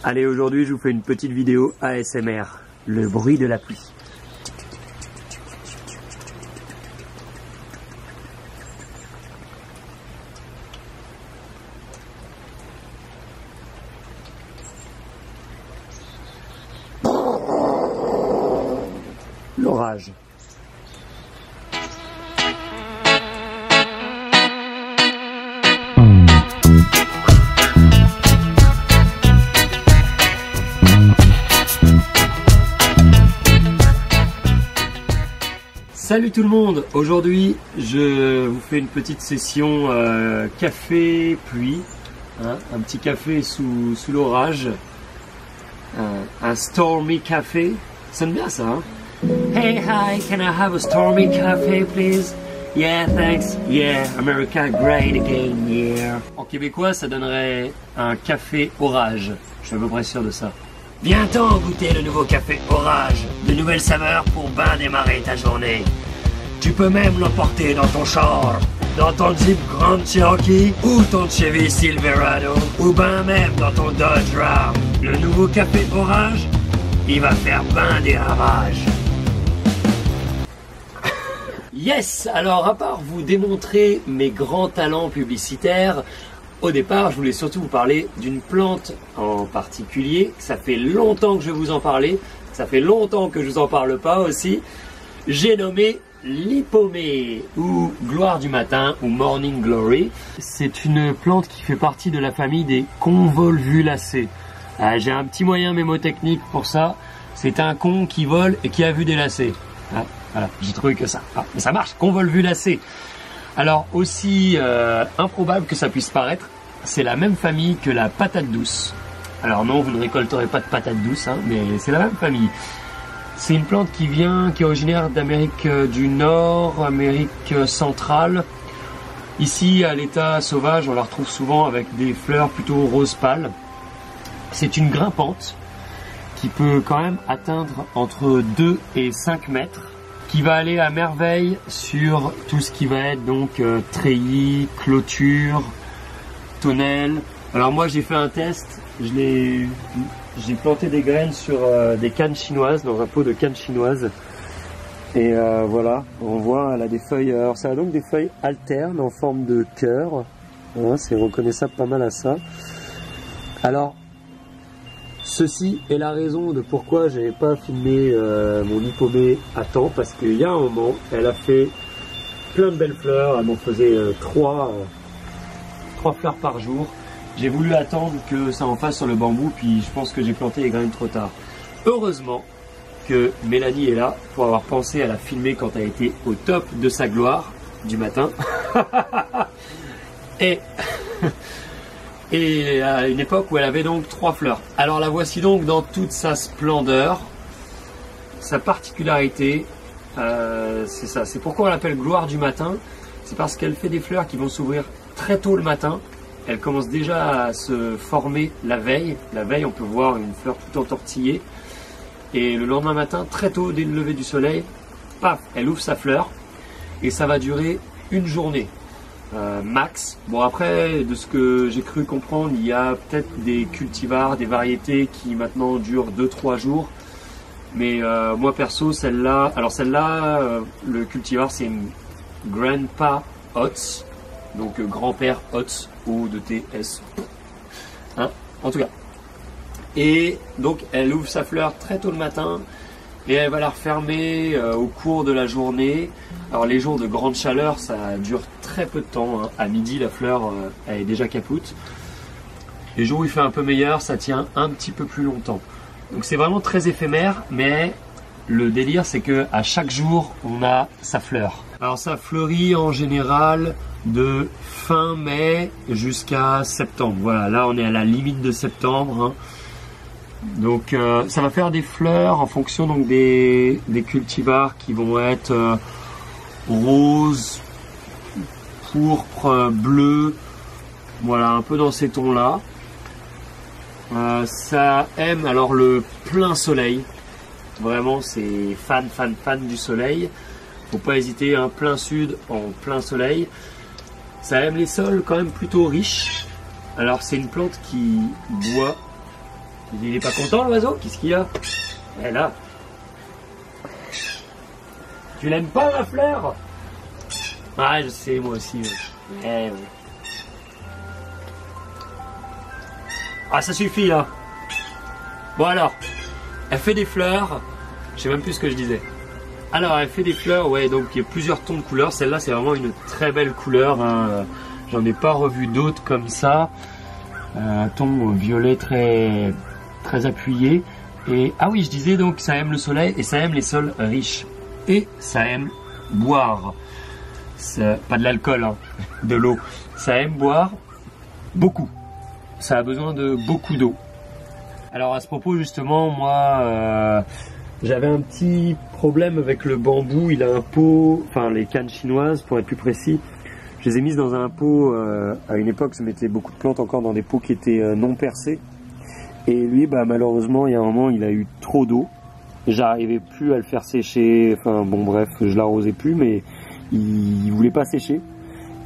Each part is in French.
Allez, aujourd'hui je vous fais une petite vidéo ASMR, le bruit de la pluie. L'orage. Salut tout le monde, aujourd'hui je vous fais une petite session café pluie, hein, un petit café sous l'orage, un stormy café, ça sonne bien ça hein? Hey hi, can I have a stormy café please? Yeah thanks, yeah, America great again, yeah. En québécois ça donnerait un café orage, je suis à peu près sûr de ça. Viens-t'en goûter le nouveau café orage, de nouvelles saveurs pour bien démarrer ta journée. Tu peux même l'emporter dans ton char, dans ton Jeep Grand Cherokee ou ton Chevy Silverado ou ben même dans ton Dodge Ram. Le nouveau café orage, il va faire ben des ravages. Yes! Alors à part vous démontrer mes grands talents publicitaires, au départ, je voulais surtout vous parler d'une plante en particulier. Ça fait longtemps que je vais vous en parler. Ça fait longtemps que je vous en parle pas aussi. J'ai nommé l'hypomée ou gloire du matin ou morning glory. C'est une plante qui fait partie de la famille des convolvulacées. J'ai un petit moyen mémotechnique pour ça. C'est un con qui vole et qui a vu des lacets. Voilà, j'ai trouvé que ça. Mais ça marche, convolvulacées. Alors aussi improbable que ça puisse paraître, c'est la même famille que la patate douce. Alors non, vous ne récolterez pas de patate douce, hein, mais c'est la même famille. C'est une plante qui est originaire d'Amérique du Nord, Amérique centrale. Ici, à l'état sauvage, on la retrouve souvent avec des fleurs plutôt rose pâle. C'est une grimpante qui peut quand même atteindre entre 2 et 5 mètres. Qui va aller à merveille sur tout ce qui va être donc treillis, clôture, tonnelle. Alors moi j'ai fait un test, j'ai planté des graines sur des cannes chinoises, dans un pot de cannes chinoises. Et voilà, on voit, elle a des feuilles, alors ça a donc des feuilles alternes en forme de cœur. Hein, c'est reconnaissable pas mal à ça. Alors, ceci est la raison de pourquoi je n'avais pas filmé mon hypomée à temps, parce qu'il y a un moment, elle a fait plein de belles fleurs, elle m'en faisait 3 fleurs par jour. J'ai voulu attendre que ça en fasse sur le bambou, puis je pense que j'ai planté les graines trop tard. Heureusement que Mélanie est là pour avoir pensé à la filmer quand elle était au top de sa gloire du matin. Et à une époque où elle avait donc 3 fleurs. Alors la voici donc dans toute sa splendeur. Sa particularité, c'est ça. C'est pourquoi on l'appelle gloire du matin. C'est parce qu'elle fait des fleurs qui vont s'ouvrir très tôt le matin. Elle commence déjà à se former la veille. La veille, on peut voir une fleur tout entortillée. Et le lendemain matin, très tôt, dès le lever du soleil, paf, elle ouvre sa fleur. Et ça va durer une journée. Max. Bon après, de ce que j'ai cru comprendre, il y a peut-être des cultivars, des variétés qui maintenant durent 2-3 jours. Mais moi perso, celle-là, le cultivar c'est une Grandpa Oats, donc grand-père Oats, O-T-S. Hein, en tout cas. Et donc elle ouvre sa fleur très tôt le matin. Et elle va la refermer au cours de la journée. Alors les jours de grande chaleur, ça dure très peu de temps. Hein. À midi, la fleur elle est déjà capoute. Les jours où il fait un peu meilleur, ça tient un petit peu plus longtemps. Donc c'est vraiment très éphémère, mais le délire c'est que à chaque jour, on a sa fleur. Alors ça fleurit en général de fin mai jusqu'à septembre. Voilà, là on est à la limite de septembre. Hein. Donc ça va faire des fleurs en fonction donc des cultivars qui vont être rose, pourpre, bleu, voilà un peu dans ces tons là. Ça aime alors le plein soleil, vraiment c'est fan du soleil. Faut pas hésiter, un plein sud en plein soleil. Ça aime les sols quand même plutôt riches. Alors c'est une plante qui boit Il est pas content l'oiseau? Qu'est-ce qu'il y a? Eh là. Tu l'aimes pas ma fleur? Ah je sais moi aussi. Eh oui. Ah ça suffit là. Bon alors, elle fait des fleurs. Je sais même plus ce que je disais. Alors elle fait des fleurs, ouais, donc il y a plusieurs tons de couleurs. Celle-là c'est vraiment une très belle couleur. Hein. J'en ai pas revu d'autres comme ça. Un ton violet très appuyé. Et ah oui, je disais donc ça aime le soleil et ça aime les sols riches. Et ça aime boire. Pas de l'alcool, hein, de l'eau. Ça aime boire beaucoup. Ça a besoin de beaucoup d'eau. Alors à ce propos justement, moi j'avais un petit problème avec le bambou. Il a un pot, enfin les cannes chinoises pour être plus précis, je les ai mises dans un pot. À une époque je mettais beaucoup de plantes encore dans des pots qui étaient non percés. Et lui bah, malheureusement il y a un moment il a eu trop d'eau. J'arrivais plus à le faire sécher, enfin bon bref, je l'arrosais plus mais il voulait pas sécher.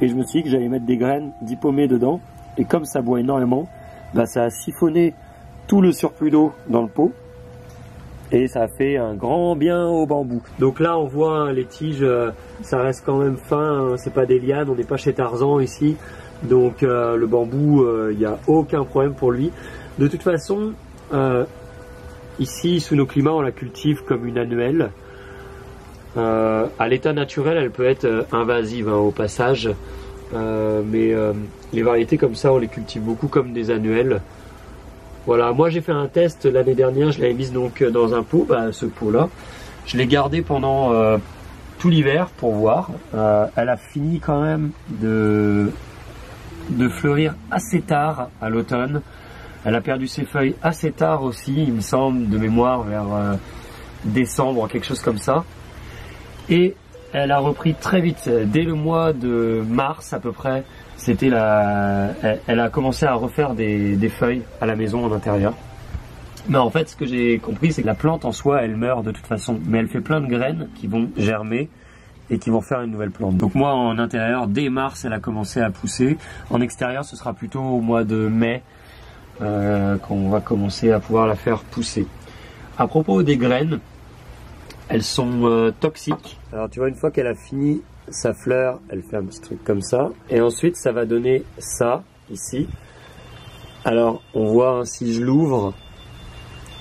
Et je me suis dit que j'allais mettre des graines d'hypomée dedans. Et comme ça boit énormément, bah, ça a siphonné tout le surplus d'eau dans le pot. Et ça a fait un grand bien au bambou. Donc là on voit hein, les tiges, ça reste quand même fin, hein, c'est pas des lianes, on n'est pas chez Tarzan ici. Donc le bambou, il n'y a aucun problème pour lui. De toute façon, ici sous nos climats on la cultive comme une annuelle. À l'état naturel elle peut être invasive hein, au passage. Mais les variétés comme ça on les cultive beaucoup comme des annuelles. Voilà, moi j'ai fait un test l'année dernière, je l'avais mise donc dans un pot, bah, ce pot là je l'ai gardé pendant tout l'hiver pour voir. Elle a fini quand même de fleurir assez tard à l'automne. Elle a perdu ses feuilles assez tard aussi, il me semble, de mémoire vers décembre, quelque chose comme ça. Et elle a repris très vite, dès le mois de mars à peu près, elle a commencé à refaire des feuilles à la maison en intérieur. Mais en fait ce que j'ai compris c'est que la plante en soi elle meurt de toute façon, mais elle fait plein de graines qui vont germer et qui vont faire une nouvelle plante. Donc moi en intérieur, dès mars elle a commencé à pousser, en extérieur ce sera plutôt au mois de mai qu'on va commencer à pouvoir la faire pousser. À propos des graines, elles sont toxiques. Alors tu vois, une fois qu'elle a fini sa fleur, elle fait un petit truc comme ça. Et ensuite, ça va donner ça, ici. Alors, on voit, hein, si je l'ouvre,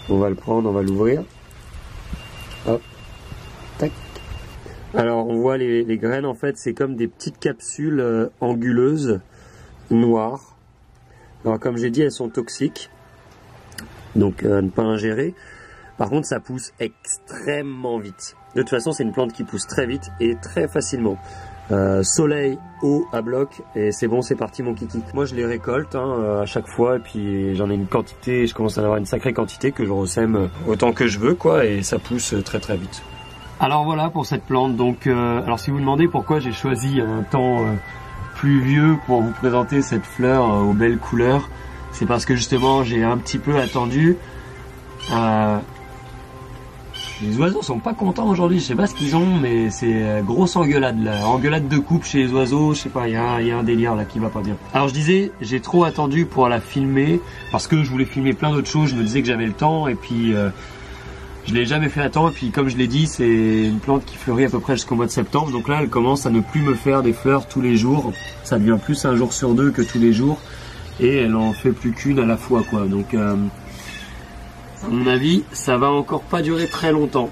on va le prendre, on va l'ouvrir. Hop. Tac. Alors, on voit les graines, en fait, c'est comme des petites capsules anguleuses, noires. Alors, comme j'ai dit, elles sont toxiques. Donc, à ne pas ingérer. Par contre, ça pousse extrêmement vite. De toute façon, c'est une plante qui pousse très vite et très facilement. Soleil, eau à bloc, et c'est bon, c'est parti mon kiki. Moi, je les récolte hein, à chaque fois, et puis j'en ai une quantité, je commence à en avoir une sacrée quantité que je ressème autant que je veux, quoi, et ça pousse très très vite. Alors voilà pour cette plante. Donc, alors si vous demandez pourquoi j'ai choisi un temps pluvieux pour vous présenter cette fleur aux belles couleurs, c'est parce que justement, j'ai un petit peu attendu. Les oiseaux sont pas contents aujourd'hui, je sais pas ce qu'ils ont, mais c'est grosse engueulade là, engueulade de coupe chez les oiseaux, je sais pas, il y a un délire là qui va pas bien. Alors je disais, j'ai trop attendu pour la filmer, parce que je voulais filmer plein d'autres choses, je me disais que j'avais le temps, et puis je l'ai jamais fait à temps, et puis comme je l'ai dit, c'est une plante qui fleurit à peu près jusqu'au mois de septembre, donc là elle commence à ne plus me faire des fleurs tous les jours, ça devient plus un jour sur deux que tous les jours, et elle en fait plus qu'une à la fois quoi, donc... à mon avis, ça va encore pas durer très longtemps.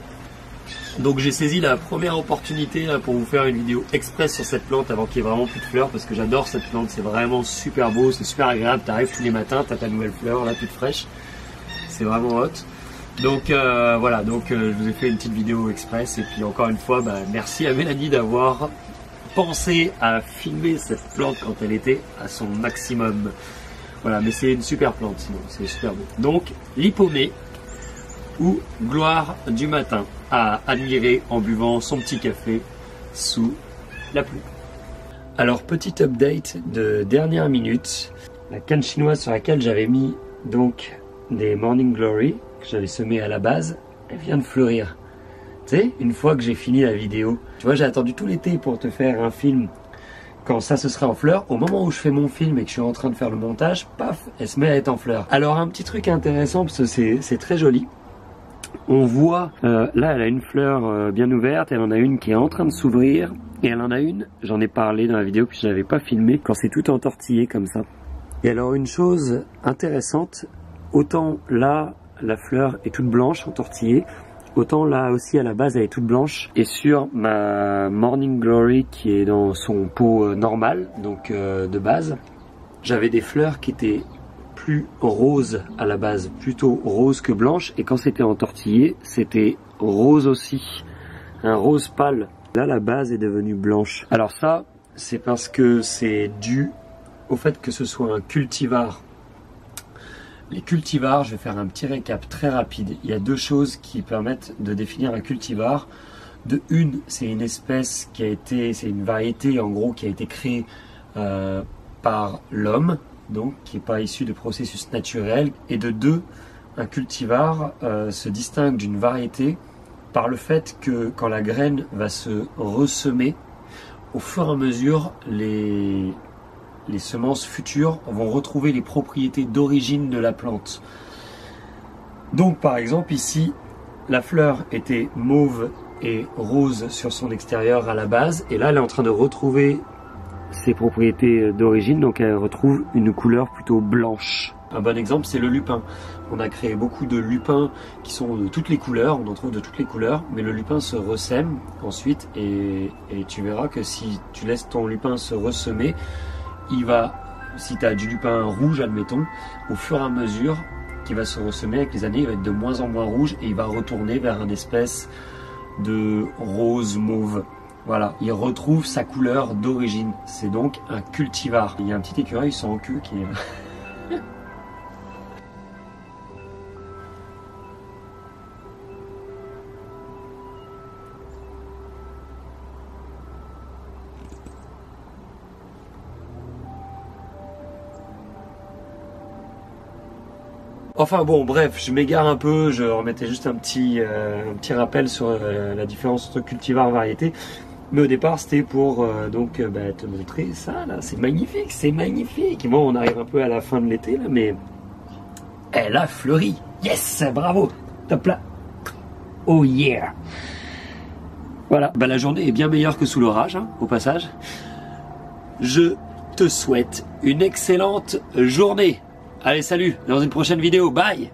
Donc j'ai saisi la première opportunité là, pour vous faire une vidéo express sur cette plante avant qu'il y ait vraiment plus de fleurs, parce que j'adore cette plante, c'est vraiment super beau, c'est super agréable, t'arrives tous les matins, t'as ta nouvelle fleur là toute fraîche, c'est vraiment hot. Donc voilà, donc je vous ai fait une petite vidéo express, et puis encore une fois, bah, merci à Mélanie d'avoir pensé à filmer cette plante quand elle était à son maximum. Voilà, mais c'est une super plante sinon, c'est super beau. Donc, l'hypomée ou gloire du matin à admirer en buvant son petit café sous la pluie. Alors, petit update de dernière minute. La canne chinoise sur laquelle j'avais mis donc des Morning Glory, que j'avais semé à la base, elle vient de fleurir. Tu sais, une fois que j'ai fini la vidéo, tu vois, j'ai attendu tout l'été pour te faire un film quand ça se serait en fleurs, au moment où je fais mon film et que je suis en train de faire le montage, paf, elle se met à être en fleurs. Alors un petit truc intéressant, parce que c'est très joli. On voit, là elle a une fleur bien ouverte, elle en a une qui est en train de s'ouvrir, et elle en a une, j'en ai parlé dans la vidéo, puis je n'avais pas filmé, quand c'est tout entortillé comme ça. Et alors une chose intéressante, autant là la fleur est toute blanche, entortillée, autant là aussi à la base elle est toute blanche. Et sur ma Morning Glory qui est dans son pot normal, donc de base, j'avais des fleurs qui étaient plus roses à la base, plutôt rose que blanche, et quand c'était entortillé, c'était rose aussi, un rose pâle. Là la base est devenue blanche. Alors ça, c'est parce que c'est dû au fait que ce soit un cultivar. Les cultivars, je vais faire un petit récap très rapide. Il y a deux choses qui permettent de définir un cultivar. De une, c'est une espèce qui a été, c'est une variété en gros qui a été créée par l'homme, donc qui n'est pas issu de processus naturels. Et de deux, un cultivar se distingue d'une variété par le fait que quand la graine va se ressemer, au fur et à mesure, les semences futures vont retrouver les propriétés d'origine de la plante. Donc par exemple ici, la fleur était mauve et rose sur son extérieur à la base, et là elle est en train de retrouver ses propriétés d'origine, donc elle retrouve une couleur plutôt blanche. Un bon exemple, c'est le lupin. On a créé beaucoup de lupins qui sont de toutes les couleurs, on en trouve de toutes les couleurs, mais le lupin se ressème ensuite, et tu verras que si tu laisses ton lupin se ressemer, il va, si tu as du lupin rouge, admettons, au fur et à mesure qu'il va se ressemer avec les années, il va être de moins en moins rouge et il va retourner vers une espèce de rose mauve. Voilà, il retrouve sa couleur d'origine. C'est donc un cultivar. Il y a un petit écureuil sans queue qui est... Enfin bon, bref, je m'égare un peu, je remettais juste un petit rappel sur la différence entre cultivar et variété. Mais au départ, c'était pour te montrer ça, là, c'est magnifique, c'est magnifique. Bon, on arrive un peu à la fin de l'été, là, mais elle a fleuri. Yes, bravo, top là. Oh yeah. Voilà, la journée est bien meilleure que sous l'orage, hein, au passage. Je te souhaite une excellente journée. Allez, salut, dans une prochaine vidéo, bye!